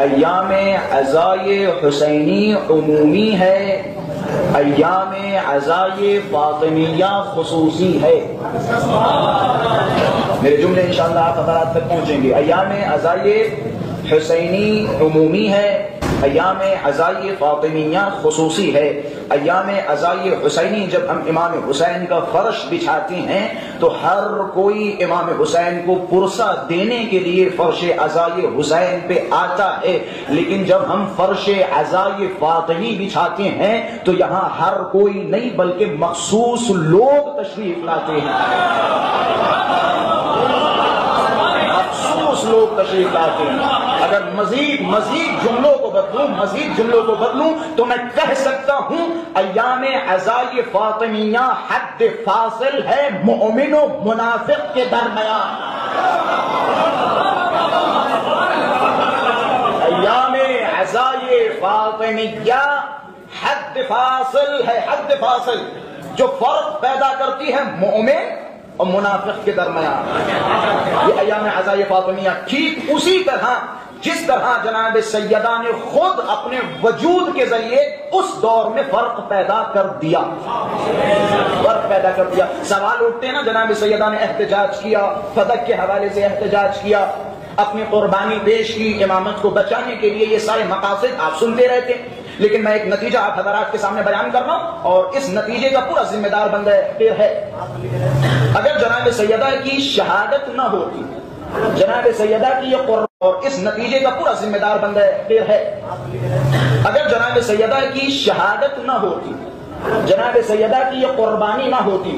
ایام عزائے حسینی عمومی ہے، ایام عزائے فاطمیہ خصوصی ہے۔ میرے جملے انشاءاللہ آپ حضرات تک پہنچیں گے۔ ایام عزائے حسینی عمومی ہے، ایام عزائے فاطمیہ خصوصی ہے۔ ایام عزائے حسینی جب ہم امام حسین کا فرش بچھاتے ہیں تو ہر کوئی امام حسین کو پرسہ دینے کے لیے فرش عزائے حسین پہ آتا ہے، لیکن جب ہم فرش عزائے فاطمی بچھاتے ہیں تو یہاں ہر کوئی نہیں بلکہ مخصوص لوگ تشریف لاتے ہیں، مخصوص لوگ تشریف لاتے ہیں۔ اگر مزید جملوں کو بدلوں تو میں کہہ سکتا ہوں ایام عزائے فاطمیہ حد فاصل ہے مومن و منافق کے درمیان۔ ایام عزائے فاطمیہ حد فاصل ہے، حد فاصل جو فرق پیدا کرتی ہے مومن اور منافق کے درمیان۔ یہ ایام عزائے فاطمیہ ٹھیک اسی طرح جس طرح جناب سیدہ نے خود اپنے وجود کے ذریعے اس دور میں فرق پیدا کر دیا، سوال اٹھتے ہیں نا، جناب سیدہ نے احتجاج کیا، فدق کے حوالے سے احتجاج کیا، اپنی قربانی پیش کی امامت کو بچانے کے لیے، یہ سارے مقاصد آپ سنتے رہتے ہیں، لیکن میں ایک نتیجہ آپ حضرات کے سامنے بیان کر رہا ہوں اور اس نتیجے کا پورا ذمہ دار بندہ پھر ہے۔ اگر جناب سیدہ کی شہادت نہ ہوتی، جناب سیدہ کی یہ قربانی، اور اس نتیجے کا پورا ذمہ دار بندہ پھر ہے، اگر جناب سیدہ کی شہادت نہ ہوتی، جناب سیدہ کی یہ قربانی نہ ہوتی،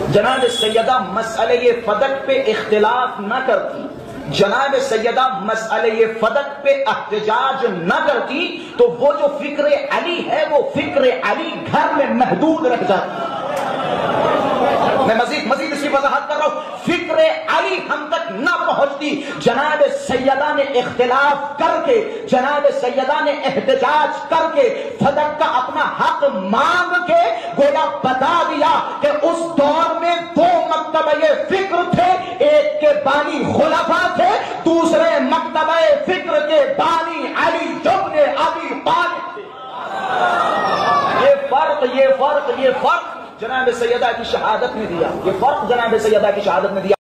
جناب سیدہ مسئلہ فدق پہ اختلاف نہ کرتی، جناب سیدہ مسئلہ فدق پہ احتجاج نہ کرتی، تو وہ جو فکر علی ہے وہ فکر علی گھر میں محدود رہ جاتی۔ میں مزید اس کی وضاحت کر رہا ہوں، فکر علی ہم تک نہ پہنچتی، جناب سیدہ نے اختلاف کر کے، جناب سیدہ نے احتجاج کر کے، فدق کا اپنا حق مانگ کے گویا بتا دیا کہ اس دور میں دو مکتبہ فکر تھے، ایک کے بانی خلفاء تھے، دوسرے مکتبہ فکر کے بانی علی ابن ابی طالب تھے۔ یہ فرق جناب سیدہ کی شہادت نے دیا، یہ فرق جناب سیدہ کی شہادت نے دیا۔